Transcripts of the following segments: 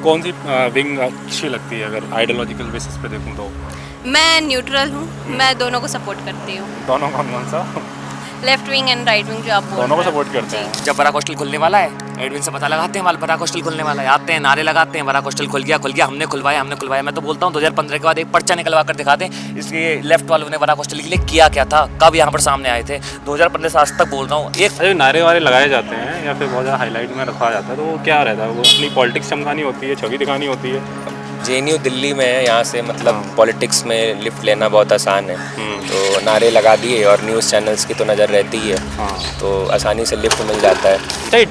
कौन सी विंग अच्छी लगती है अगर आइडियोलॉजिकल बेसिस पे देखूं तो? मैं न्यूट्रल हूँ, मैं दोनों को सपोर्ट करती हूँ। दोनों कौन कौन सा? Left wing and right wing जो आप बोल दोनों को रहे हैं। सपोर्ट करते जी। हैं। जब बराक हॉस्टल खुलने वाला है एडविन से पता लगाते हैं, बराक हॉस्टल खुलने वाला है, आते हैं नारे लगाते हैं बराक हॉस्टल खुल गया, हमने खुलवाया। मैं तो बोलता हूँ 2015 के बाद एक पर्चा निकलवा कर दिखा दें इसलिए लेफ्ट वालों ने बराक हॉस्टल के लिए किया क्या था, कब यहाँ पर सामने आए थे। 2015 से आज तक बोल रहा हूँ एक अच्छा, नारे वारे लगाए जाते हैं या फिर बहुत ज़्यादा हाईलाइट में रखा जाता है तो वो क्या रहता है? वो अपनी पॉलिटिक्स चमकानी होती है, छवि दिखानी होती है? जेएनयू दिल्ली में है, यहाँ से मतलब पॉलिटिक्स में लिफ्ट लेना बहुत आसान है। तो नारे लगा दिए और न्यूज़ चैनल्स की तो नज़र रहती ही है, तो आसानी से लिफ्ट मिल जाता है। अच्छा, ये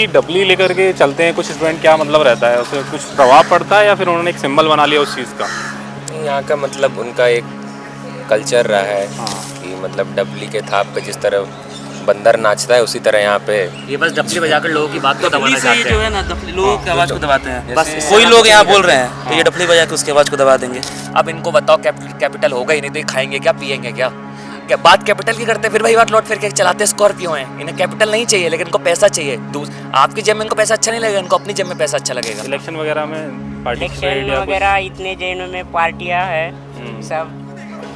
डबली लेकर के चलते हैं कुछ स्टूडेंट, क्या मतलब रहता है? उससे कुछ प्रभाव पड़ता है या फिर उन्होंने एक सिंबल बना लिया उस चीज़ का? यहाँ का मतलब उनका एक कल्चर रहा है कि मतलब डबली के थाप पे जिस तरह बंदर नाचता है उसी तरह यहाँ पे ये बस डबली बजाकर लोगों की बात को दबाना से चाहते जो हैं। है ना डफली लोगों की आवाज़ को दबाते हैं। बस इससे कोई ना लोग कुछ यहाँ नहीं बोल रहे हैं तो ये डफली बजा के उसकी आवाज़ को दबा देंगे। अब इनको बताओ कैपिटल होगा ही नहीं तो ये खाएंगे क्या, पिएंगे क्या बात कैपिटल की करते हैं, फिर वही बात लौट फिर के चलाते स्कॉर्पियो हैं। इन्हें कैपिटल नहीं चाहिए लेकिन इनको पैसा चाहिए। आपकी जेब में इनको पैसा अच्छा नहीं लगेगा, इनको अपनी जेब में पैसा अच्छा लगेगा। इलेक्शन वगैरह में पार्टिसिपेट इलेक्शन या कुछ? वगैरह इतने जैनों में पार्टियां हैं सब,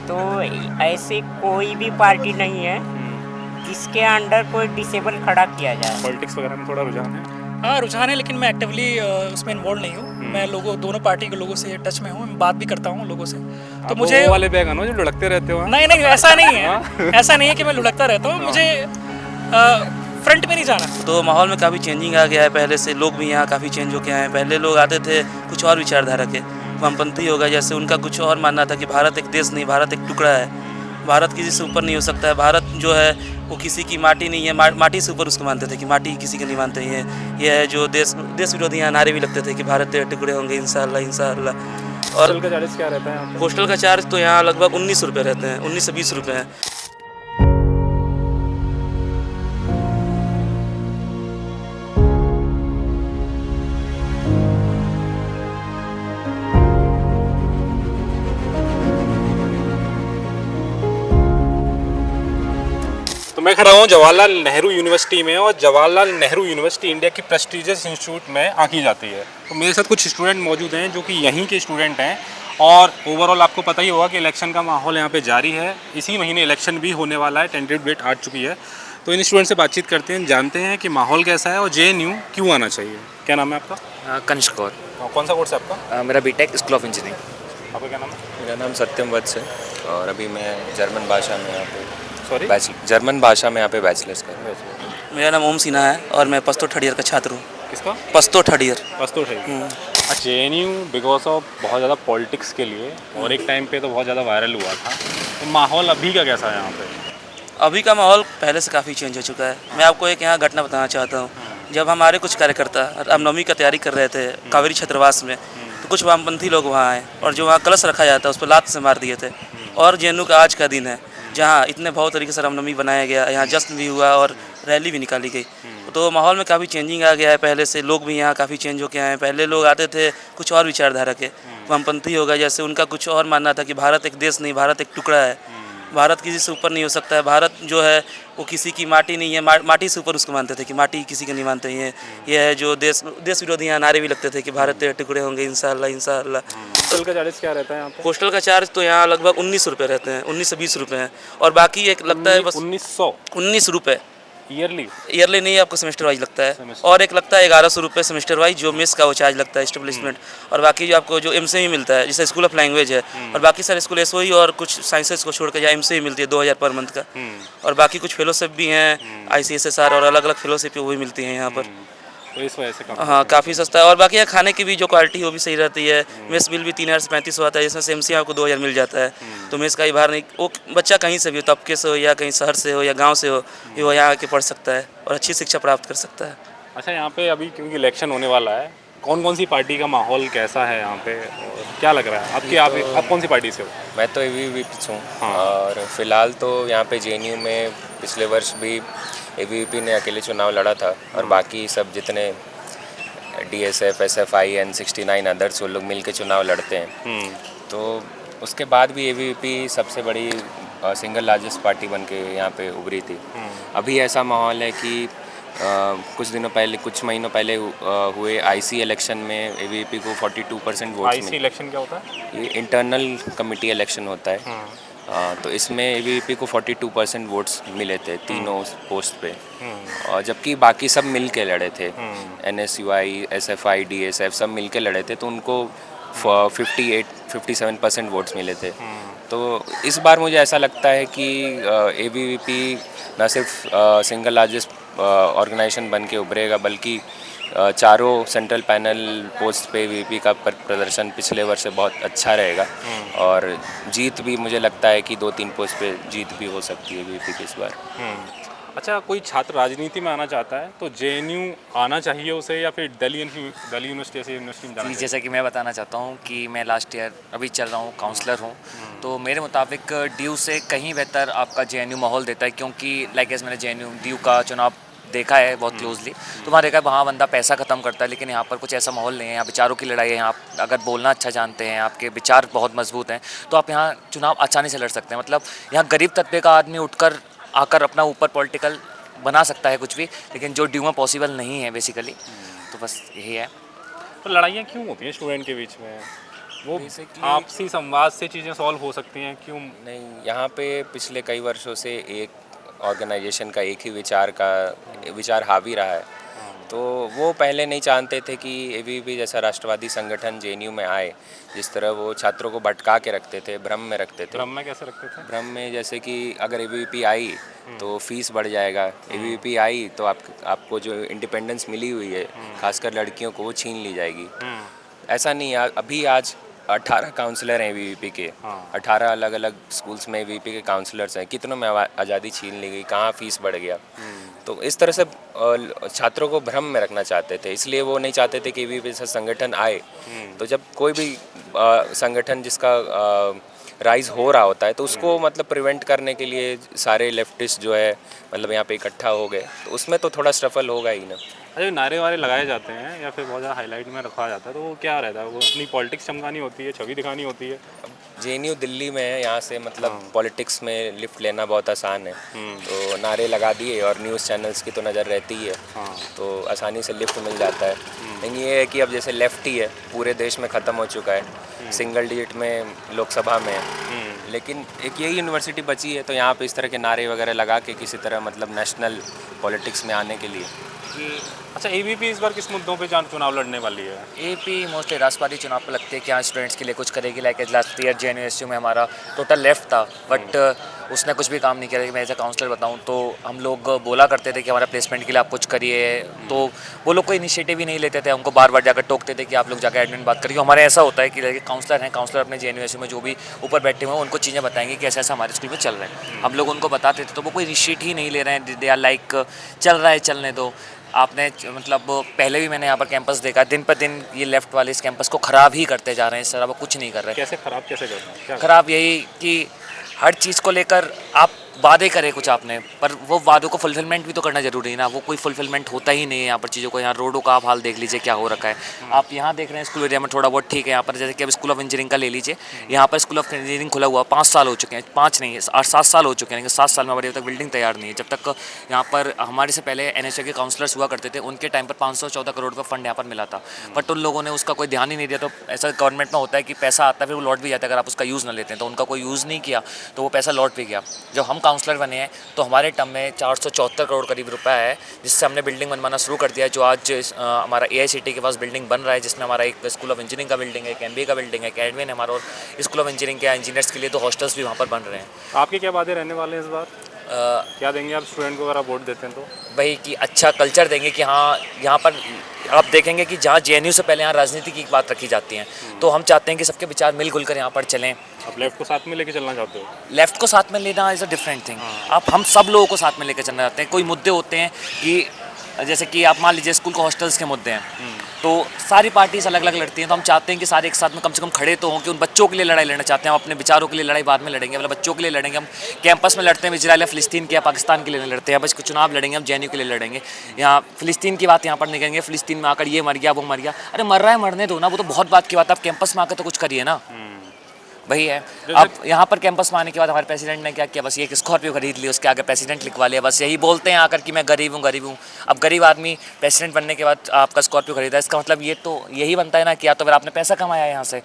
तो ऐसी कोई भी पार्टी नहीं है जिसके अंडर कोई डिसेबल खड़ा किया जाए। पॉलिटिक्स वगैरह में थोड़ा रुझान है? हाँ रुझान है, लेकिन मैं एक्टिवली उसमें इन्वॉल्व नहीं हूँ। मैं दोनों पार्टी के लोगों से टच में हूँ, बात भी करता हूँ लोगों से। तो मुझे वो वाले बैग है ना जो लुढ़कते रहते हो? नहीं ऐसा नहीं है। ऐसा नहीं है कि मैं लुढ़कता रहता हूँ, मुझे फ्रंट में नहीं जाना। तो माहौल में काफ़ी चेंजिंग आ गया है, पहले से लोग भी यहाँ काफ़ी चेंज होके आए हैं। पहले लोग आते थे कुछ और विचारधारा के, वामपंथी हो गए, जैसे उनका कुछ और मानना था कि भारत एक देश नहीं, भारत एक टुकड़ा है, भारत किसी से ऊपर नहीं हो सकता है, भारत जो है वो किसी की माटी नहीं है, माटी से ऊपर उसको मानते थे कि माटी किसी की नहीं मानते हैं। ये है जो देश विरोधी यहाँ नारे भी लगते थे कि भारत तेरे टुकड़े होंगे इंशाअल्लाह इंशाअल्लाह। और हॉस्टल का चार्ज क्या रहता है यहाँ पे? हॉस्टल का चार्ज तो यहाँ लगभग 19 रुपये रहते हैं, 19 से 20 रुपये हैं। तो मैं खड़ा हूँ जवाहरलाल नेहरू यूनिवर्सिटी में, और जवाहरलाल नेहरू यूनिवर्सिटी इंडिया की प्रेस्टीजियस इंस्टीट्यूट में आंकी जाती है। तो मेरे साथ कुछ स्टूडेंट मौजूद हैं जो कि यहीं के स्टूडेंट हैं, और ओवरऑल आपको पता ही होगा कि इलेक्शन का माहौल यहाँ पे जारी है। इसी महीने इलेक्शन भी होने वाला है, टेंटेटिव डेट आ चुकी है। तो इन स्टूडेंट से बातचीत करते हैं, जानते हैं कि माहौल कैसा है और जेएनयू क्यों आना चाहिए। क्या नाम है आपका? कनिष्क कौर। कौन सा कोर्स है आपका? मेरा बीटेक स्कूल ऑफ इंजीनियरिंग। आपका क्या नाम है? मेरा नाम सत्यम वत्स है और अभी मैं जर्मन भाषा में यहाँ पे सॉरी? जर्मन भाषा में यहाँ पे बैचलर्स कर रहा हूँ। मेरा नाम ओम सिन्हा है और मैं पस्तो थर्ड ईयर का छात्र हूँ। किसका? Pasta third year. पस्तो है। जेएनयू बिकॉज ऑफ बहुत ज़्यादा पॉलिटिक्स के लिए, और एक टाइम पे तो बहुत ज़्यादा वायरल हुआ था, तो माहौल अभी का कैसा है यहाँ पे? अभी का माहौल पहले से काफ़ी चेंज हो चुका है। मैं आपको एक यहाँ घटना बताना चाहता हूँ। जब हमारे कुछ कार्यकर्ता रामनवमी का तैयारी कर रहे थे कावेरी छात्रावास में, तो कुछ वामपंथी लोग वहाँ आए और जो वहाँ कलश रखा जाता है उस पर लात से मार दिए थे। और जेएनयू का आज का दिन है जहाँ इतने बहुत तरीके से रामनवमी बनाया गया, यहाँ जश्न भी हुआ और रैली भी निकाली गई। तो माहौल में काफ़ी चेंजिंग आ गया है, पहले से लोग भी यहाँ काफ़ी चेंज होके आए हैं। पहले लोग आते थे कुछ और विचारधारा के, वामपंथी हो गए, जैसे उनका कुछ और मानना था कि भारत एक देश नहीं, भारत एक टुकड़ा है, भारत किसी से ऊपर नहीं हो सकता है, भारत जो है वो किसी की माटी नहीं है, माटी से ऊपर उसको मानते थे कि माटी किसी की नहीं मानते हैं। ये है जो देश विरोधी यहाँ नारे भी लगते थे कि भारत तेरे टुकड़े होंगे इंशाअल्लाह इंशाअल्लाह। हॉस्टल का चार्ज क्या रहता है यहाँ पे? हॉस्टल का चार्ज तो यहाँ लगभग 19 रुपये रहते हैं, 19 से 20 रुपये हैं। और बाकी एक लगता है बस 19 रुपये ईयरली नहीं, आपको सेमेस्टर वाइज लगता है। और एक लगता है 1100 रुपये सेमेस्टर वाइज, जो मेस का वो चार्ज लगता है एस्टेब्लिशमेंट। और बाकी जो आपको जो एमसीए मिलता है, जैसे स्कूल ऑफ लैंग्वेज है, और बाकी सारे स्कूल एसओई और कुछ साइंसेस को छोड़ के जहाँ एमसीए मिलती है 2000 पर मंथ का। और बाकी कुछ फेलोशिप भी हैं, ICSSR और अलग अलग फेलोशिप वो भी मिलती हैं यहाँ पर। तो इस वजह से हाँ काफ़ी सस्ता है। और बाकी यहाँ खाने की भी जो क्वालिटी है वो भी सही रहती है। मेस बिल भी 3000 से 3500 आता है, जिसमें से एमसीए आपको 2000 मिल जाता है। तो मेस का ही बाहर नहीं, वो बच्चा कहीं से भी हो, तबके से हो या कहीं शहर से हो या गांव से हो, ये वो यहाँ आके पढ़ सकता है और अच्छी शिक्षा प्राप्त कर सकता है। अच्छा, यहाँ पे अभी क्योंकि इलेक्शन होने वाला है, कौन सी पार्टी का माहौल कैसा है यहाँ पे, और क्या लग रहा है आप कौन सी पार्टी से हो? मैं तो ABVP से हूँ। हाँ। और फिलहाल तो यहाँ पे जेएनयू में पिछले वर्ष भी ABVP ने अकेले चुनाव लड़ा था, और बाकी सब जितने DSF, SFI, N69 अदर्स वो लोग मिल के चुनाव लड़ते हैं। तो उसके बाद भी ABVP सबसे बड़ी सिंगल लार्जेस्ट पार्टी बन के यहाँ पे उभरी थी। अभी ऐसा माहौल है कि कुछ दिनों पहले, कुछ महीनों पहले हुए आईसी इलेक्शन में एबीवीपी को 42% वोट्स आईसी मिले। इलेक्शन क्या होता है? ये इंटरनल कमेटी इलेक्शन होता है। तो इसमें एबीवीपी को 42% वोट्स मिले थे तीनों पोस्ट पे, और जबकि बाकी सब मिल के लड़े थे, एनएसयूआई, एसएफआई, डीएसएफ सब मिल के लड़े थे, तो उनको 57% वोट्स मिले थे। तो इस बार मुझे ऐसा लगता है कि एबीवीपी न सिर्फ सिंगल लार्जेस्ट ऑर्गेनाइजेशन बन के उभरेगा, बल्कि चारों सेंट्रल पैनल पोस्ट पे एबीवीपी का प्रदर्शन पिछले वर्ष से बहुत अच्छा रहेगा, और जीत भी मुझे लगता है कि 2-3 पोस्ट पे जीत भी हो सकती है एबीवीपी की इस बार। अच्छा, कोई छात्र राजनीति में आना चाहता है तो जेएनयू आना चाहिए उसे, या फिर दिल्ली यूनिवर्सिटी ऐसी यूनिवर्सिटी में जाना जी, चाहिए? जैसा कि मैं बताना चाहता हूँ कि मैं लास्ट ईयर अभी चल रहा हूँ, काउंसलर हूँ। तो मेरे मुताबिक ड्यू से कहीं बेहतर आपका जेएनयू माहौल देता है, क्योंकि लाइक एज मैंने जेएनयू ड्यू का चुनाव देखा है बहुत क्लोजली, तो वहाँ देखा है वहाँ बंदा पैसा ख़त्म करता है, लेकिन यहाँ पर कुछ ऐसा माहौल नहीं है। यहाँ विचारों की लड़ाई है, यहाँ आप अगर बोलना अच्छा जानते हैं, आपके विचार बहुत मजबूत हैं, तो आप यहाँ चुनाव आसानी से लड़ सकते हैं। मतलब यहाँ गरीब तबके का आदमी उठकर आकर अपना ऊपर पॉलिटिकल बना सकता है कुछ भी, लेकिन जो ड्यू में पॉसिबल नहीं है बेसिकली। तो बस यही है। तो लड़ाइयाँ क्यों होती हैं स्टूडेंट के बीच में? वो Basically- आपसी संवाद से चीज़ें सॉल्व हो सकती हैं, क्यों? नहीं, यहाँ पे पिछले कई वर्षों से एक ऑर्गेनाइजेशन का एक ही विचार हावी रहा है। तो वो पहले नहीं जानते थे कि एबीवीपी जैसा राष्ट्रवादी संगठन जेएनयू में आए, जिस तरह वो छात्रों को भटका के रखते थे, भ्रम में रखते थे। भ्रम में कैसे रखते थे? भ्रम में जैसे कि अगर एबीवीपी आई तो फीस बढ़ जाएगा, एबीवीपी आई तो आपको जो इंडिपेंडेंस मिली हुई है खासकर लड़कियों को, वो छीन ली जाएगी। ऐसा नहीं है। अभी आज 18 काउंसलर हैं एबीवीपी के, 18 अलग अलग स्कूल्स में एबीवीपी के काउंसलर्स हैं। कितनों में आज़ादी छीन ली गई, कहाँ फीस बढ़ गया। तो इस तरह से छात्रों को भ्रम में रखना चाहते थे, इसलिए वो नहीं चाहते थे कि एबीवीपी जैसा संगठन आए। तो जब कोई भी संगठन जिसका राइज हो रहा होता है, तो उसको मतलब प्रिवेंट करने के लिए सारे लेफ्टिस्ट जो है मतलब यहाँ पे इकट्ठा हो गए, तो उसमें तो थोड़ा स्ट्रगल होगा ही ना। अच्छा, नारे वारे लगाए जाते हैं या फिर बहुत ज़्यादा हाईलाइट में रखा जाता है, तो वो क्या रहता है? वो अपनी पॉलिटिक्स चमकानी होती है, छवि दिखानी होती है? जेएनयू दिल्ली में है, यहाँ से मतलब पॉलिटिक्स में लिफ्ट लेना बहुत आसान है। तो नारे लगा दिए और न्यूज़ चैनल्स की तो नज़र रहती ही है, तो आसानी से लिफ्ट मिल जाता है। लेकिन ये है कि अब जैसे लेफ्ट ही है, पूरे देश में ख़त्म हो चुका है, सिंगल डिजिट में लोकसभा में है, लेकिन एक यही यूनिवर्सिटी बची है, तो यहाँ पे इस तरह के नारे वगैरह लगा के किसी तरह मतलब नेशनल पॉलिटिक्स में आने के लिए। अच्छा, एबीवीपी इस बार किस मुद्दों पे चुनाव लड़ने वाली है? एपी मोस्टली राष्ट्रवादी चुनाव पर लगती है कि हाँ स्टूडेंट्स के लिए कुछ करेगी। लाइक लास्ट ईयर जेएनयू में हमारा टोटल लेफ्ट था, बट उसने कुछ भी काम नहीं किया। मैं एज ए काउंसलर बताऊं तो हम लोग बोला करते थे कि हमारा प्लेसमेंट के लिए आप कुछ करिए, तो वो लोग कोई इनिशिएटिव ही नहीं लेते थे। हमको बार बार जाकर टोकते थे कि आप लोग जाकर एडमिन बात करिए। हमारे ऐसा होता है कि काउंसलर हैं, काउंसलर अपने जेएनयू में जो भी ऊपर बैठे हुए हैं उनको चीज़ें बताएंगे कि ऐसा ऐसा हमारे स्कूल में चल रहा है। हम लोग उनको बताते थे तो वो कोई इनिशिएट ही नहीं ले रहे हैं। दे आर लाइक चल रहा है, चलने दो। आपने मतलब पहले भी मैंने यहाँ पर कैंपस देखा, दिन पर दिन ये लेफ्ट वाले इस कैंपस को ख़राब ही करते जा रहे हैं। सर अब कुछ नहीं कर रहे। कैसे खराब कैसे करना है? क्या ख़राब यही कि हर चीज़ को लेकर आप वादे करें कुछ आपने, पर वो वादों को फुलफिलमेंट भी तो करना जरूरी है ना। वो कोई फुलफिलमेंट होता ही नहीं है यहाँ पर चीज़ों को। यहाँ रोडों का आप हाल देख लीजिए क्या हो रखा है। आप यहाँ देख रहे हैं स्कूल एरिया में थोड़ा बहुत ठीक है। यहाँ पर जैसे कि अब स्कूल ऑफ इंजीनियरिंग का ले लीजिए, यहाँ पर स्कूल ऑफ इंजीनियरिंग खुला हुआ 5 साल हो चुके हैं, 5 नहीं 8-7 साल हो चुके हैं, लेकिन 7 साल में हमारी अभी तक बिल्डिंग तैयार नहीं है। जब तक यहाँ पर हमारे से पहले एनएसयू के काउंसलर्स हुआ करते थे, उनके टाइम पर 514 करोड़ का फंड यहाँ पर मिला था, बट उन लोगों ने उसका कोई ध्यान ही नहीं दिया। तो ऐसा गवर्नमेंट में होता है कि पैसा आता है फिर वो लौट भी जाता है अगर आप उसका यूज़ ना लेते हैं। तो उनका कोई यूज़ नहीं किया तो वो पैसा लौट भी गया। जब हम काउंसलर बने हैं तो हमारे टर्म में 474 करोड़ करीब रुपया है, जिससे हमने बिल्डिंग बनवाना शुरू कर दिया है। जो आज हमारा AICTE के पास बिल्डिंग बन रहा है, जिसमें हमारा एक स्कूल ऑफ इंजीनियरिंग का बिल्डिंग है, एक MBA का बिल्डिंग है, एक एडमिन है हमारा, और स्कूल ऑफ इंजीनियरिंग के इंजीनियर्स के लिए 2 हॉस्टल्स भी वहाँ पर बन रहे हैं। आपके क्या वादे रहने वाले हैं इस बार? क्या देंगे आप स्टूडेंट को अगर आप वोट देते हैं तो? वही कि अच्छा कल्चर देंगे कि हाँ यहाँ पर आप देखेंगे कि जहाँ जेएनयू से पहले यहाँ राजनीति की बात रखी जाती है, तो हम चाहते हैं कि सबके विचार मिलजुल कर यहाँ पर चलें। आप लेफ्ट को साथ में लेके चलना चाहते हो? लेफ्ट को साथ में लेना इज़ अ डिफरेंट थिंग। आप हम सब लोगों को साथ में लेकर चलना चाहते हैं। कोई मुद्दे होते हैं कि जैसे कि आप मान लीजिए स्कूल को हॉस्टल्स के मुद्दे हैं, तो सारी पार्टीज अलग अलग लड़ती हैं, तो हम चाहते हैं कि सारे एक साथ में कम से कम खड़े तो हों कि उन बच्चों के लिए लड़ाई लड़ना चाहते हैं। हम अपने विचारों के लिए लड़ाई बाद में लड़ेंगे, मतलब बच्चों के लिए लड़ेंगे। हम कैंपस में लड़ते हैं, इजराइल या फ़िलिस्तीन के या पाकिस्तान के लिए नहीं लड़ते हैं। बस चुनाव लड़ेंगे हम जेएनयू के लिए लड़ेंगे। यहाँ फ़िलिस्तीन की बात यहाँ पर नहीं करेंगे, फ़िलिस्तीन में आकर ये मर गया वो मर गया। अरे मर रहा है मरने दो ना, वो तो बहुत बात की बात है। आप कैंपस में आकर तो कुछ करिए ना। वही है। अब यहाँ पर कैंपस में आने के बाद हमारे प्रेसिडेंट ने क्या किया, बस एक स्कॉर्पियो खरीद ली, उसके आगे प्रेसिडेंट लिखवा लिया, बस यही बोलते हैं आकर कि मैं गरीब हूँ गरीब हूँ। अब गरीब आदमी प्रेसिडेंट बनने के बाद आपका स्कॉर्पियो खरीदा, इसका मतलब ये तो यही बनता है ना कि या तो फिर आपने पैसा कमाया यहाँ से,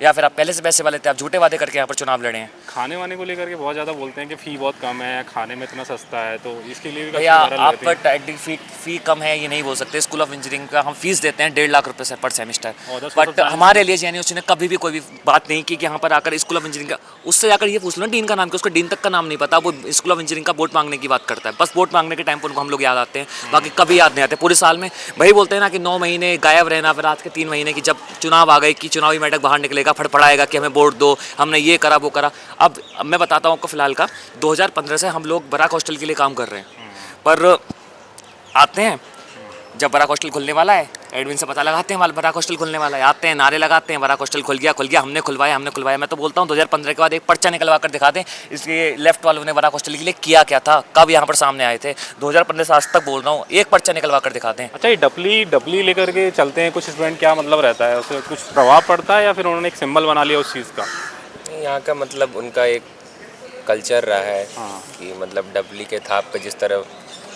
या फिर आप पहले से पैसे वाले थे, आप झूठे वादे करके यहाँ पर चुनाव लड़े हैं। खाने वाने को लेकर के बहुत ज़्यादा बोलते हैं कि फ़ी बहुत कम है, खाने में इतना सस्ता है, तो इसके लिए भी काफ़ी भैया वायरल आप रहती है। फ़ी कम है ये नहीं बोल सकते। स्कूल ऑफ इंजीनियरिंग का हम फीस देते हैं 1.5 लाख रुपए से पर सेमेस्टर, और 10 बट हमारे लिए जेएनयू ने कभी भी कोई भी बात नहीं की कि यहाँ पर आकर स्कूल ऑफ इंजीनियरिंग का, उससे जाकर ये पूछ लो ना डीन का नाम क्या, उसको डीन तक का नाम नहीं पता, वो स्कूल ऑफ इंजीनियरिंग का वोट मांगने की बात करता है, बस वोट मांगने के टाइम पर उनको हम लोग याद आते हैं, बाकी कभी याद नहीं आते पूरे साल में। वही बोलते हैं ना कि 9 महीने गायब रहना, फिर आज के 3 महीने की जब चुनाव आ गए कि चुनावी मेढक बाहर निकलेगा, फड़फड़ाएगा कि हमें वोट दो, हमने ये करा वो करा। अब मैं बताता हूँ आपको फिलहाल का, 2015 से हम लोग बराक हॉस्टल के लिए काम कर रहे हैं, पर आते हैं जब बराक हॉस्टल खुलने वाला है, एडमिन से पता लगाते हैं बराक हॉस्टल खुलने वाला है, आते हैं नारे लगाते हैं बराक हॉस्टल खुल गया, हमने खुलवाया। मैं तो बोलता हूँ 2015 के बाद एक पर्चा निकलवा कर दिखा दें इसके लेफ्ट वालों ने बराक हॉस्टल के लिए किया क्या था, कब यहाँ पर सामने आए थे। 2015 से आज तक बोल रहा हूँ, एक पर्चा निकलवा कर दिखाते हैं। अच्छा, ये डपली लेकर के चलते हैं कुछ स्टूडेंट, क्या मतलब रहता है, उससे कुछ प्रभाव पड़ता है या फिर उन्होंने एक सिंबल बना लिया उस चीज़ का? यहाँ का मतलब उनका एक कल्चर रहा है कि मतलब डबली के थाप पे जिस तरह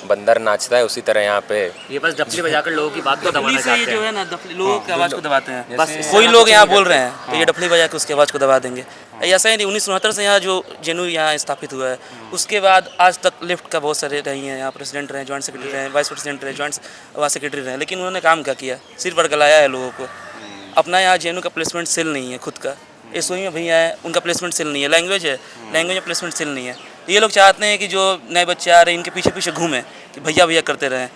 बंदर नाचता है उसी तरह यहाँ पे ये बस डपली बजाकर लोगों की बात को दबाना डफली से ही चाहते जो हैं। है ना, डफली लोगों की आवाज़ को दबाते हैं। बस कोई लोग यहाँ बोल रहे हैं तो ये डफली बजा के उसकी आवाज़ को दबा देंगे। ऐसा ही नहीं, 1969 से यहाँ जो जेएनयू यहाँ स्थापित हुआ है, उसके बाद आज तक लेफ्ट का बहुत सारे रही हैं, यहाँ प्रेसिडेंट रहे, जॉइंट सेक्रेटरी रहे, वाइस प्रेसिडेंट रहे, जॉइंट सेक्रेटरी रहे, लेकिन उन्होंने काम क्या किया, सिर बरगलाया है लोगों को। अपना यहाँ जेएनयू का प्लेसमेंट सेल नहीं है खुद का, एसओई में भैया है उनका प्लेसमेंट सेल नहीं है, लैंग्वेज है, लैंग्वेज में प्लेसमेंट सेल नहीं है। तो ये लोग चाहते हैं कि जो नए बच्चे आ रहे हैं इनके पीछे पीछे घूमें कि भैया भैया करते रहें।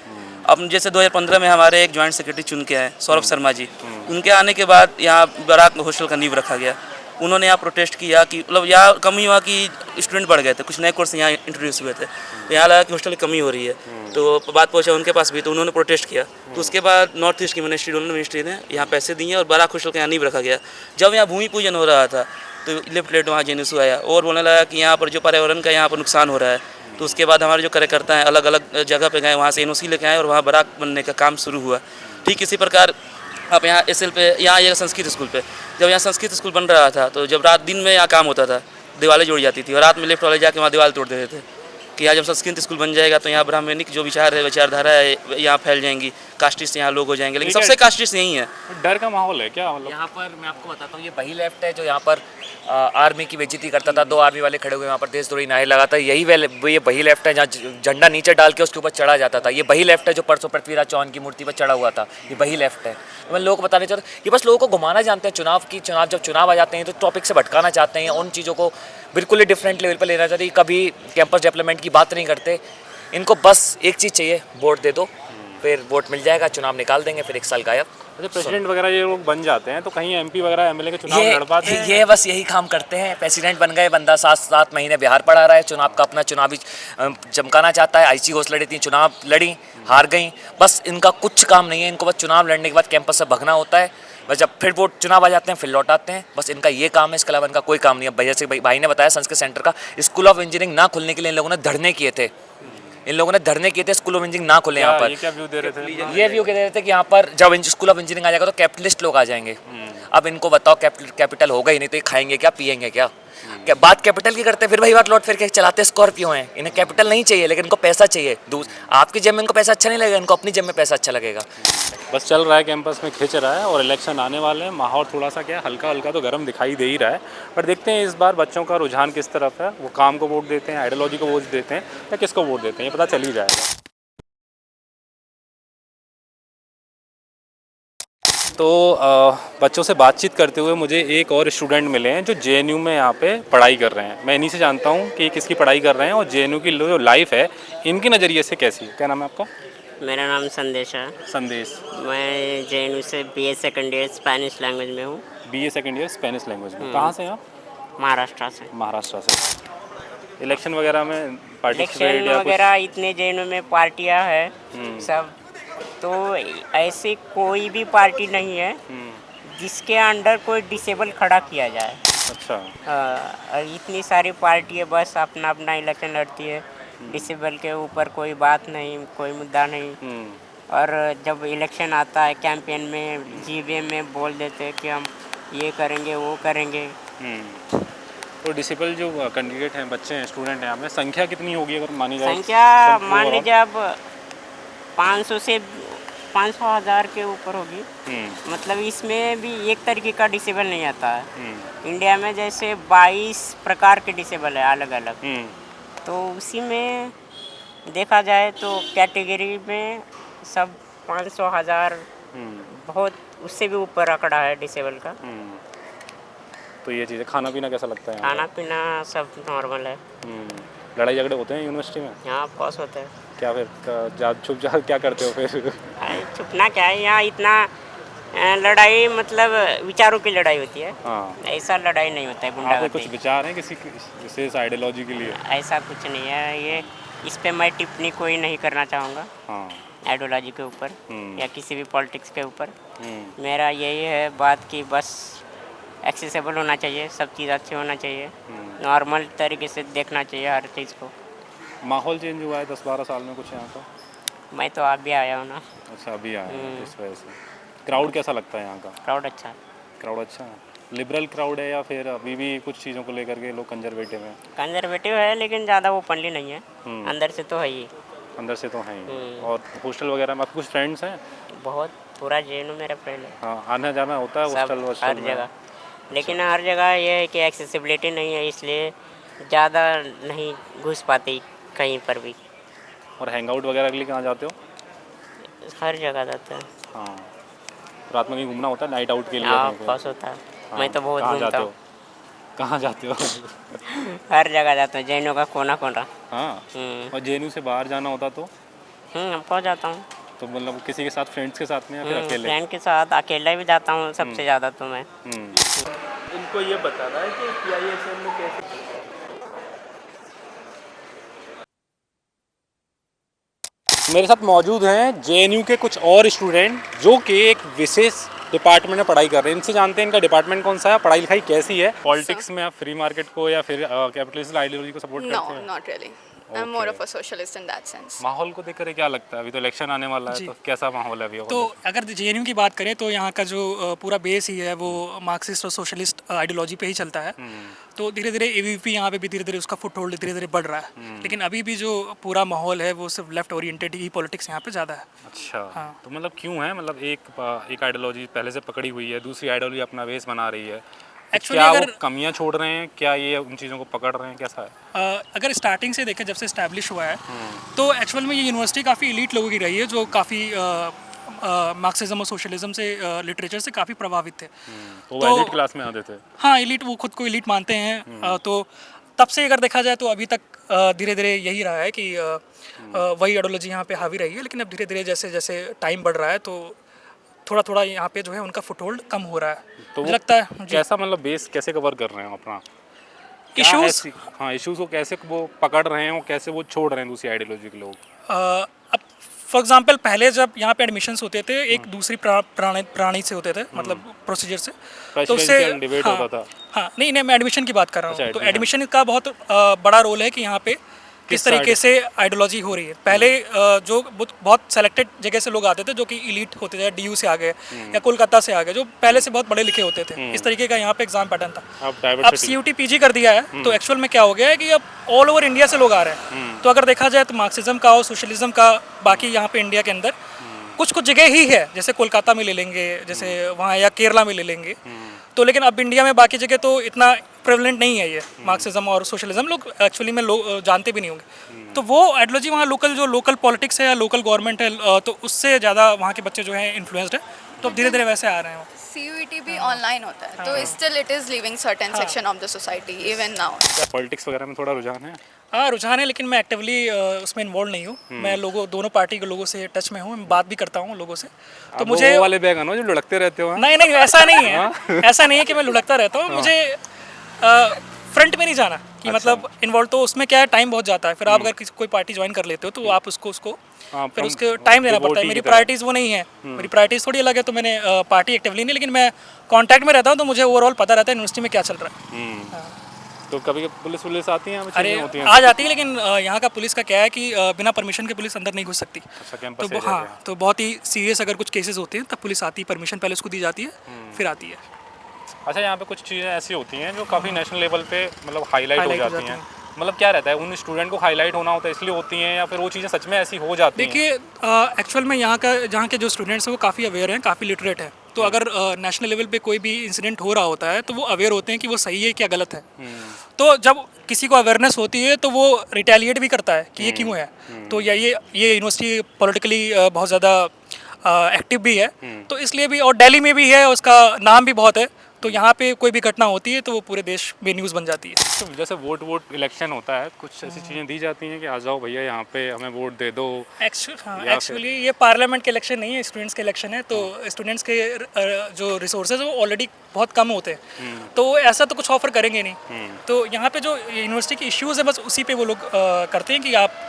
अब जैसे 2015 में हमारे एक जॉइंट सेक्रेटरी चुन के आए सौरभ शर्मा जी, उनके आने के बाद यहाँ बराक हॉस्टल का नींव रखा गया। उन्होंने यहाँ प्रोटेस्ट किया कि मतलब यहाँ कमी हुआ कि स्टूडेंट बढ़ गए थे, कुछ नए कोर्स यहाँ इंट्रोड्यूस हुए थे, तो यहाँ लगा कि हॉस्टल की कमी हो रही है, तो बात पहुँचा उनके पास भी, तो उन्होंने प्रोटेस्ट किया। तो उसके बाद नॉर्थ ईस्ट की मिनिस्ट्री ने यहाँ पैसे दिए और बराक हॉस्टल का यहाँ नींव रखा गया। जब यहाँ भूमि पूजन हो रहा था तो लेफ्ट लेट वहाँ जेएनयू आया और बोलने लगा कि यहाँ पर जो पर्यावरण का यहाँ पर नुकसान हो रहा है। तो उसके बाद हमारे जो कार्यकर्ता हैं अलग अलग जगह पे गए, वहाँ से एनओसी लेके आए और वहाँ बराक बनने का काम शुरू हुआ। ठीक इसी प्रकार आप यहाँ एसएल पे, यहाँ ये संस्कृत स्कूल पे, जब यहाँ संस्कृत स्कूल बन रहा था तो जब रात दिन में यहाँ काम होता था, दीवारें जोड़ी जाती थी और रात में लेफ्ट वाले जाके वहाँ दीवार तोड़ देते थे कि यहाँ जब संस्कृत स्कूल बन जाएगा तो यहाँ ब्राह्मणिक जो विचारधारा है यहाँ फैल जाएंगी, कास्टिस्ट यहाँ लोग हो जाएंगे, लेकिन सबसे कास्टिस्ट यही है। डर का माहौल है क्या मतलब? यहाँ पर मैं आपको बताता हूँ, ये वही लेफ्ट है जो यहाँ पर आर्मी की बेइज्जती करता था, 2 आर्मी वाले खड़े हुए यहाँ पर देशद्रोही नारे लगाता है, ये वही लेफ्ट है जहाँ झंडा नीचे डाल के उसके ऊपर चढ़ा जाता था, ये वही लेफ्ट है जो परसों पृथ्वीराज चौहान की मूर्ति पर चढ़ा हुआ था, ये वही लेफ्ट है। मैं लोगों को बताना चाहता हूँ, ये बस लोगों को घुमाना जानते हैं जब चुनाव आ जाते हैं तो टॉपिक से भटकाना चाहते हैं, उन चीज़ों को बिल्कुल ही डिफरेंट लेवल पर लेना चाहते हैं, कभी कैंपस डेवलपमेंट की बात नहीं करते। इनको बस एक चीज़ चाहिए, वोट दे दो, फिर वोट मिल जाएगा, चुनाव निकाल देंगे, फिर 1 साल गायब। अच्छा, प्रेसिडेंट वगैरह ये लोग बन जाते हैं तो कहीं एमपी वगैरह एमएलए के चुनाव लड़ पाते हैं? ये बस यही काम करते हैं, प्रेसिडेंट बन गए, बंदा 7 महीने बिहार पढ़ा रहा है, चुनाव का अपना चुनावी चमकाना चाहता है। आईसी घोष लड़ी थी, चुनाव लड़ी, हार गई, बस इनका कुछ काम नहीं है, इनको बस चुनाव लड़ने के बाद कैंपस से भगना होता है, बस जब फिर वोट चुनाव आ जाते हैं फिर लौट आते हैं, बस इनका ये काम है, इसके अलावा इनका कोई काम नहीं है। भैया से भाई ने बताया संस्कृत सेंटर का स्कूल ऑफ इंजीनियरिंग ना खुलने के लिए इन लोगों ने धरने किए थे, स्कूल ऑफ इंजीनियरिंग ना खुले यहाँ पर। ये क्या व्यू दे रहे थे? ये व्यू कह रहे थे कि यहाँ पर जब स्कूल ऑफ इंजीनियरिंग आ जाएगा तो कैपिटलिस्ट लोग आ जाएंगे। अब इनको बताओ कैपिटल होगा ही नहीं तो ये खाएंगे क्या पिएंगे क्या? बात कैपिटल की करते हैं, फिर वही बात लौट फिर के चलाते स्कॉर्पियो हैं। इन्हें कैपिटल नहीं चाहिए लेकिन इनको पैसा चाहिए। आपकी जेब में इनको पैसा अच्छा नहीं लगेगा, इनको अपनी जेब में पैसा अच्छा लगेगा। बस चल रहा है, कैंपस में खिंच रहा है और इलेक्शन आने वाले हैं, माहौल थोड़ा सा क्या हल्का हल्का तो गर्म दिखाई दे ही रहा है। पर देखते हैं इस बार बच्चों का रुझान किस तरफ है, वो काम को वोट देते हैं, आइडियोलॉजी को वोट देते हैं या किसको वोट देते हैं, ये पता चल ही जाएगा। तो बच्चों से बातचीत करते हुए मुझे एक और स्टूडेंट मिले हैं जो जेएनयू में यहाँ पे पढ़ाई कर रहे हैं। मैं इन्हीं से जानता हूँ कि किसकी पढ़ाई कर रहे हैं और जेएनयू की जो लाइफ है इनके नज़रिए से कैसी है। क्या नाम है आपका? मेरा नाम संदेश है। संदेश। मैं जेएनयू से BA second year Spanish language में हूँ। BA second year Spanish language में। कहाँ से हैं आप? महाराष्ट्र से। महाराष्ट्र से। इलेक्शन वगैरह में पार्टिसिपेट इलेक्शन या वगैरह इतने जेएनयू में पार्टियाँ हैं सब, तो ऐसी कोई भी पार्टी नहीं है जिसके अंडर कोई डिसेबल खड़ा किया जाए। अच्छा। इतनी सारी पार्टी है, बस अपना अपना इलेक्शन लड़ती है, डिसेबल के ऊपर कोई बात नहीं, कोई मुद्दा नहीं। और जब इलेक्शन आता है कैंपेन में जीवीएम में बोल देते हैं कि हम ये करेंगे वो करेंगे, तो डिसेबल जो कैंडिडेट हैं, बच्चे हैं, स्टूडेंट हैं, यहाँ में संख्या कितनी होगी अगर मानी जाए? संख्या सब मान overall? लीजिए अब 500 से 500 हज़ार के ऊपर होगी। मतलब इसमें भी एक तरीके का डिसेबल नहीं आता है। इंडिया में जैसे 22 प्रकार के डिसेबल है अलग अलग, तो उसी में देखा जाए तो कैटेगरी में सब 500 हज़ार बहुत उससे भी ऊपर आंकड़ा है डिसेबल का। तो ये चीज़ें, खाना पीना कैसा लगता है यहाँ खाना पीना सब नॉर्मल है। पे? लड़ाई झगड़े होते हैं यूनिवर्सिटी में? यहाँ ऑफकोर्स होता है। क्या फिर जा छुप जा क्या करते हो फिर? अरे छुपना क्या है, यहाँ इतना लड़ाई मतलब विचारों की लड़ाई होती है। हाँ, ऐसा लड़ाई नहीं होता है आपके गुंडागर्दी। कुछ विचार हैं किसी विशेष आइडियोलॉजी के लिए? ऐसा कुछ नहीं है, ये इस पे मैं टिप्पणी कोई नहीं करना चाहूँगा हाँ। आइडियोलॉजी के ऊपर या किसी भी पॉलिटिक्स के ऊपर। हम्म, मेरा यही है बात कि बस एक्सेसिबल होना चाहिए, सब चीज़ अच्छी होना चाहिए, नॉर्मल तरीके से देखना चाहिए हर चीज़ को। माहौल चेंज हुआ है 10-12 साल में कुछ यहाँ का? मैं तो आप भी आया हूँ ना। अच्छा, अभी आए हैं, इस वजह से। क्राउड कैसा लगता है यहाँ का? क्राउड अच्छा है। क्राउड अच्छा है? लिबरल क्राउड है या फिर अभी भी कुछ चीज़ों को लेकर के लोग कंजर्वेटिव हैं? कंजर्वेटिव है लेकिन ज़्यादा ओपनली नहीं है, अंदर से तो है ही। अंदर से तो हैं ही। और हॉस्टल वगैरह में आपके कुछ फ्रेंड्स हैं? बहुत पूरा जेएनयू मेरा फ्रेंड है, हाँ, आना जाना होता है सब हॉस्टल हर वॉस्टल में? जगह। लेकिन हर जगह ये है कि एक्सेसिबिलिटी नहीं है, इसलिए ज़्यादा नहीं घुस पाती कहीं पर भी। और हैंग आउट वगैरह के लिए कहाँ जाते हो? हर जगह जाता है। हाँ, रात में कहीं घूमना होता है नाइट आउट के लिए? हाँ कहीं पे? पास होता है। हाँ, मैं तो बहुत कहाँ घूमता जाते हूँ, हो? कहाँ जाते हो? हर जगह जाता हूँ, जेएनयू का कोना कोना। हाँ, और जेएनयू से बाहर जाना होता तो पहुँच जाता हूँ। तो मतलब किसी के साथ, फ्रेंड्स के साथ में या फिर अकेले? फ्रेंड के साथ, अकेला भी जाता हूँ सबसे ज़्यादा तो मैं। इनको ये बताना है कि PISM में कैसे मेरे साथ मौजूद हैं जेएनयू के कुछ और स्टूडेंट जो कि एक विशेष डिपार्टमेंट में पढ़ाई कर रहे हैं। इनसे जानते हैं इनका डिपार्टमेंट कौन सा है, पढ़ाई लिखाई कैसी है। पॉलिटिक्स में आप फ्री मार्केट को या फिर कैपिटलिस्ट आइडियोलॉजी को सपोर्ट No, करते हैं? not really. I'm more of a socialist in that sense. माहौल को देखकर क्या लगता है? अभी तो इलेक्शन आने वाला है, जी। तो कैसा माहौल है अभी? तो अगर जेएनयू की बात करें तो यहाँ का जो पूरा बेस ही है वो मार्क्सिस्ट और सोशलिस्ट आइडियोलॉजी पे ही चलता है। तो धीरे धीरे एबीवीपी यहाँ पे भी धीरे धीरे उसका फुटहोल्ड धीरे धीरे बढ़ रहा है, लेकिन अभी भी जो पूरा माहौल है वो सिर्फ लेफ्ट ओरिएंटेड ही पॉलिटिक्स यहाँ पे ज़्यादा है। अच्छा, हाँ। तो मतलब क्यों है? मतलब एक आइडियोलॉजी पहले से पकड़ी हुई है, दूसरी आइडियोलॉजी अपना बेस बना रही है, तो Actually क्या वो अगर- कमियां छोड़ रहे हैं? क्या ये उन चीज़ों को पकड़ रहे हैं? कैसा है? अगर स्टार्टिंग से देखें, जब से इस्टेब्लिश हुआ है तो एक्चुअल में ये यूनिवर्सिटी काफ़ी इलीट लोगों की रही है जो काफ़ी मार्क्सिज्म और सोशलिज्म से लिटरेचर से काफ़ी प्रभावित थे। वो तो- एलिट क्लास में आते थे? हाँ, इलीट, वो खुद को इलीट मानते हैं। तो तब से अगर देखा जाए तो अभी तक धीरे धीरे यही रहा है कि वही आइडियोलॉजी यहाँ पे हावी रही है, लेकिन अब धीरे धीरे जैसे जैसे टाइम बढ़ रहा है तो थोड़ा थोड़ा यहाँ पे जो है उनका फुटहोल्ड कम हो रहा है। तो मुझे वो लगता है जी, कैसा, मतलब बेस कैसे कवर कर रहे हैं अपना? क्या इश्यूज ऐसी- हाँ, इश्यूज को कैसे वो पकड़ रहे हैं और कैसे वो छोड़ रहे हैं दूसरी आइडियोलॉजी के लोग? अब फॉर एग्जांपल पहले जब यहाँ पे एडमिशन्स होते थे एक दूसरी प्राणी से होते थे, मतलब प्रोसीजर से, तो उससे Presidential debate हाँ, होता था। हाँ, नहीं मैं एडमिशन की बात कर रहा अच्छा, हूँ। तो admission। एडमिशन का बहुत बड़ा रोल है कि यहाँ पे किस तरीके से आइडियोलॉजी हो रही है। पहले जो बहुत सेलेक्टेड जगह से लोग आते थे जो कि इलीट होते थे, DU से आ गए या कोलकाता से आ गए, जो पहले से बहुत पढ़े लिखे होते थे। इस तरीके का यहाँ पे एग्जाम पैटर्न था। अब अब डाइवर्सिटी। CUT PG कर दिया है, तो एक्चुअल में क्या हो गया है कि अब ऑल ओवर इंडिया से लोग आ रहे हैं। तो अगर देखा जाए तो मार्क्सिज्म का और सोशलिज्म का बाकी यहाँ पे इंडिया के अंदर कुछ कुछ जगह ही है, जैसे कोलकाता में ले लेंगे, जैसे वहाँ या केरला में ले लेंगे। तो लेकिन अब इंडिया में बाकी जगह तो इतना प्रेवलेंट नहीं है ये मार्क्सिज्म और सोशलिज्म, लोग एक्चुअली में लोग जानते भी नहीं होंगे। तो वो आइडियोलॉजी वहाँ लोकल पॉलिटिक्स है या लोकल गवर्नमेंट है, तो उससे ज़्यादा वहाँ के बच्चे जो हैं इन्फ्लुएंस्ड है। तो अब धीरे धीरे वैसे आ रहे हैं वो। CUET भी ऑनलाइन होता है, तो still it is living certain section of the society even now. Politics वगैरह में थोड़ा रुझान है? हाँ, रुझान है, लेकिन मैं एक्टिवली उसमें इन्वॉल्व नहीं हूँ। मैं दोनों पार्टी के लोगों से टच में हूँ, मैं बात भी करता हूँ लोगों से। तो अब मुझे वो वाले बैग आनो जो लुढ़कते रहते हो? नहीं ऐसा नहीं है, ऐसा नहीं है कि मैं लुढ़कता रहता हूँ। मुझे फ्रंट में नहीं जाना कि मतलब इन्वॉल्व, तो उसमें क्या है, टाइम बहुत जाता है। फिर आप अगर कोई पार्टी ज्वाइन कर लेते हो तो आप उसको हाँ, फिर तुम उसके टाइम देना पड़ता है। devotee मेरी की तरह। प्रायोरिटीज़ वो नहीं है, मेरी प्रायोरिटीज़ थोड़ी अलग है। तो मैंने पार्टी एक्टिवली नहीं, लेकिन मैं कांटेक्ट में रहता हूँ, तो मुझे ओवरऑल पता रहता है यूनिवर्सिटी में क्या चल रहा है। तो कभी पुलिस आती है? अरे आ जाती है, लेकिन यहाँ का पुलिस का क्या है कि बिना परमिशन के पुलिस अंदर नहीं घुस सकती। अच्छा, कैंपस तो एरिया हाँ, तो बहुत ही सीरियस अगर कुछ केसेस होते हैं तब पुलिस आती है, परमिशन पहले उसको दी जाती है, फिर आती है। अच्छा, यहाँ पे कुछ चीज़ें ऐसी होती हैं जो काफ़ी नेशनल लेवल पे मतलब हाईलाइट हो Highlight हो जाती जाती हैं। मतलब क्या रहता है, उन स्टूडेंट को हाईलाइट होना होता है इसलिए होती हैं, या फिर वो चीज़ें सच में ऐसी हो जाती हैं? देखिए, एक्चुअल में जहाँ के जो स्टूडेंट्स हैं वो काफ़ी अवेयर हैं, काफ़ी लिटरेट हैं। तो अगर नेशनल लेवल पे कोई भी इंसिडेंट हो रहा होता है तो वो अवेयर होते हैं कि वो सही है क्या गलत है। तो जब किसी को अवेयरनेस होती है तो वो रिटेलिएट भी करता है कि ये क्यों है। तो ये यूनिवर्सिटी पॉलिटिकली बहुत ज़्यादा एक्टिव भी है, तो इसलिए भी, और दिल्ली में भी है, उसका नाम भी बहुत है। तो यहाँ पे कोई भी घटना होती है तो वो पूरे देश में न्यूज़ बन जाती है। तो जैसे वोट इलेक्शन होता है, कुछ ऐसी चीज़ें दी जाती हैं कि आ जाओ भैया यहाँ पे हमें वोट दे दो। एक्चुअली ये पार्लियामेंट के इलेक्शन नहीं है, स्टूडेंट्स के इलेक्शन है। तो स्टूडेंट्स के जो रिसोर्सेज है वो ऑलरेडी बहुत कम होते हैं, तो ऐसा तो कुछ ऑफर करेंगे नहीं। तो यहाँ पे जो यूनिवर्सिटी के इश्यूज़ है बस उसी पे वो लोग करते हैं कि आप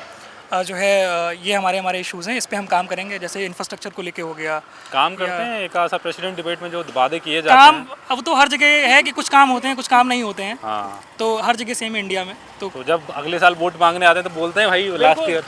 जो है ये हमारे इश्यूज़ हैं, इस पे हम काम करेंगे। जैसे इंफ्रास्ट्रक्चर को लेके हो गया, काम करते हैं। एक आसा प्रेसिडेंट डिबेट में जो वादे किए जाते काम हैं, अब तो हर जगह है कि कुछ काम होते हैं कुछ काम नहीं होते हैं। हाँ, तो हर जगह सेम इंडिया में। तो तो जब अगले साल वोट मांगने आते हैं तो बोलते हैं भाई लास्ट ईयर।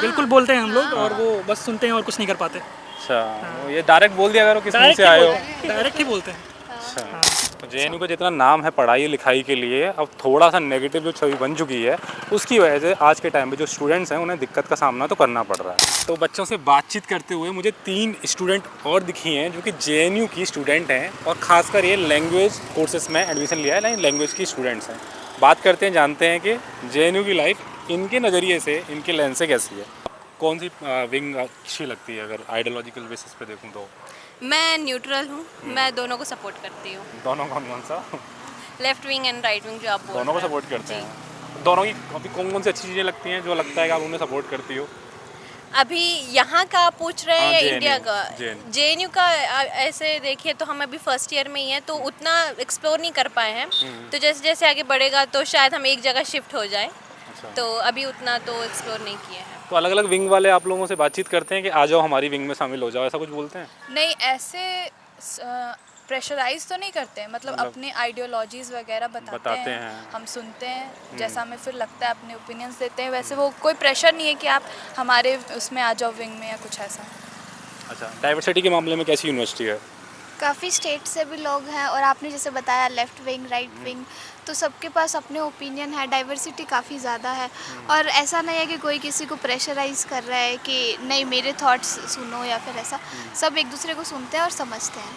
बिल्कुल बोलते हैं हम लोग, और वो बस सुनते हैं और कुछ नहीं कर पाते। अच्छा, ये डायरेक्ट बोल दिया करो किस मुंह से आए हो। डायरेक्ट ही बोलते हैं। अच्छा, तो जेएनयू का जितना नाम है पढ़ाई लिखाई के लिए, अब थोड़ा सा नेगेटिव जो छवि बन चुकी है, उसकी वजह से आज के टाइम पे जो स्टूडेंट्स हैं उन्हें दिक्कत का सामना तो करना पड़ रहा है। तो बच्चों से बातचीत करते हुए मुझे 3 स्टूडेंट और दिखी हैं जो कि जेएनयू की स्टूडेंट हैं, और ख़ासकर ये लैंग्वेज कोर्सेज में एडमिशन लिया है, लैंग्वेज की स्टूडेंट्स हैं। बात करते हैं, जानते हैं कि जेएनयू की लाइफ इनके नज़रिए से, इनके लेंस से कैसी है। कौन सी विंग अच्छी लगती है अगर आइडियोलॉजिकल बेसिस पे देखूँ तो? मैं न्यूट्रल हूँ, मैं दोनों को सपोर्ट करती हूँ। दोनों कौन कौन सा? Left wing and right wing जो आप बोल दोनों को रहे हैं। सपोर्ट करते हैं। दोनों की अभी कौन सी अच्छी चीज़ें लगती हैं जो लगता है कि आप उन्हें सपोर्ट करती हो? अभी यहाँ का आप पूछ रहे हैं हाँ, या इंडिया का? JNU जेएनयू का ऐसे देखिए तो हम अभी फर्स्ट ईयर में ही हैं, तो उतना एक्सप्लोर नहीं कर पाए हैं। तो जैसे जैसे आगे बढ़ेगा तो शायद हम एक जगह शिफ्ट हो जाए, तो अभी उतना तो एक्सप्लोर नहीं किए हैं। तो अलग अलग विंग वाले आप लोगों से बातचीत करते हैं कि आ जाओ हमारी विंग में शामिल हो जाओ, ऐसा कुछ बोलते हैं? नहीं, ऐसे प्रेशराइज तो नहीं करते हैं, मतलब अपने आइडियोलॉजीज़ वगैरह बताते हैं, हम सुनते हैं, जैसा हमें फिर लगता है अपने ओपिनियंस देते हैं। वैसे वो कोई प्रेशर नहीं है कि आप हमारे उसमें आ जाओ विंग में या कुछ ऐसा। अच्छा, डाइवर्सिटी के मामले में कैसी यूनिवर्सिटी है? काफ़ी स्टेट से भी लोग हैं, और आपने जैसे बताया लेफ़्ट विंग राइट विंग, तो सबके पास अपने ओपिनियन है, डाइवर्सिटी काफ़ी ज़्यादा है। और ऐसा नहीं है कि कोई किसी को प्रेशराइज़ कर रहा है कि नहीं मेरे थॉट्स सुनो या फिर ऐसा। सब एक दूसरे को सुनते हैं और समझते हैं।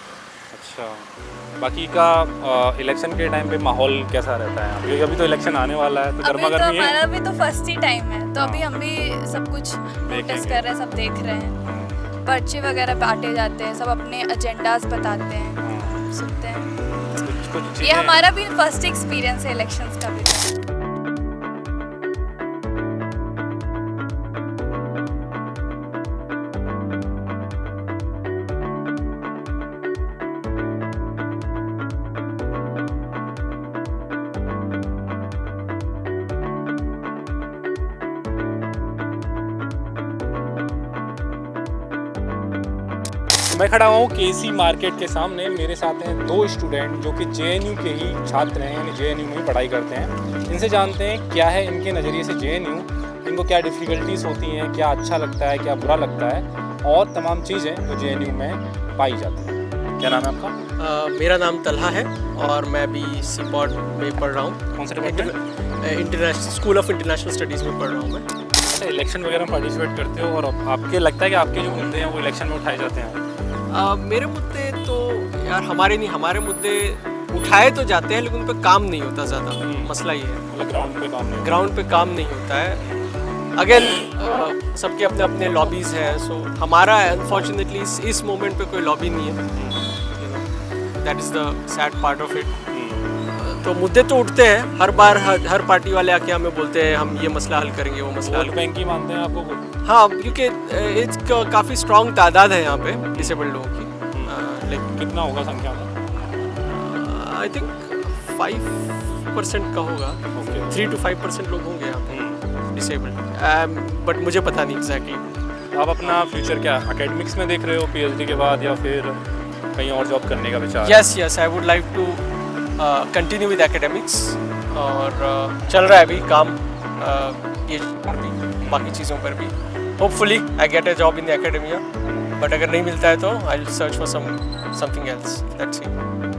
अच्छा, बाकी का इलेक्शन के टाइम पे माहौल कैसा रहता है? क्योंकि अभी तो इलेक्शन आने वाला है, तो अभी गर्मा तो गर्मी है। हमारा भी तो फर्स्ट ही टाइम है, तो अभी हम भी सब कुछ नोटिस कर रहे हैं, सब देख रहे हैं। पर्चे वगैरह बांटे जाते हैं, सब अपने एजेंडाज बताते हैं, सुनते हैं। कुछ ये हमारा भी फर्स्ट एक्सपीरियंस है इलेक्शंस का भी। मैं खड़ा हूँ केसी मार्केट के सामने। मेरे साथ हैं 2 स्टूडेंट जो कि जेएनयू के ही छात्र हैं, यानी जेएनयू में ही पढ़ाई करते हैं। इनसे जानते हैं क्या है इनके नज़रिए से जेएनयू, इनको क्या डिफ़िकल्टीज़ होती हैं, क्या अच्छा लगता है, क्या बुरा लगता है, और तमाम चीज़ें जो जेएनयू में पाई जाती हैं। क्या नाम है आपका? मेरा नाम तलहा है और मैं भी सीपॉट में पढ़ रहा हूँ। कौन सा department? International school of international studies में पढ़ रहा हूँ मैं। अच्छा, इलेक्शन वगैरह में पार्टिसिपेट करते हो, और आपके लगता है कि आपके जो मुद्दे हैं वो इलेक्शन में उठाए जाते हैं? मेरे मुद्दे तो यार हमारे नहीं, हमारे मुद्दे उठाए तो जाते हैं लेकिन उन पर काम नहीं होता ज़्यादा। मसला ये है, मतलब ग्राउंड पे काम नहीं? ग्राउंड पे काम नहीं होता है। अगेन सबके अपने अपने लॉबीज़ हैं, सो हमारा अनफॉर्चुनेटली इस मोमेंट पे कोई लॉबी नहीं है। That is the sad part of it. तो मुद्दे तो उठते हैं हर बार, हर पार्टी वाले आके हमें बोलते हैं हम ये मसला हल करेंगे, वो मसला हल वोट बैंक ही मानते हैं आपको? हाँ, क्योंकि काफ़ी स्ट्रॉन्ग तादाद है यहाँ पे डिसेबल्ड लोगों की। लेकिन कितना होगा संख्या में? आई थिंक 5% का होगा। 3 to 5% लोग होंगे यहाँ पे डिसेबल्ड, बट मुझे पता नहीं एग्जैक्टली। आप अपना फ्यूचर क्या एकेडमिक्स में देख रहे हो पीएचडी के बाद, या फिर कहीं और जॉब करने का विचार? Yes, I would like to continue with academics, और चल रहा है अभी काम ये पर भी, बाकी चीज़ों पर भी। Hopefully I get a job in the academia, but अगर नहीं मिलता है तो I will search for something else. That's it.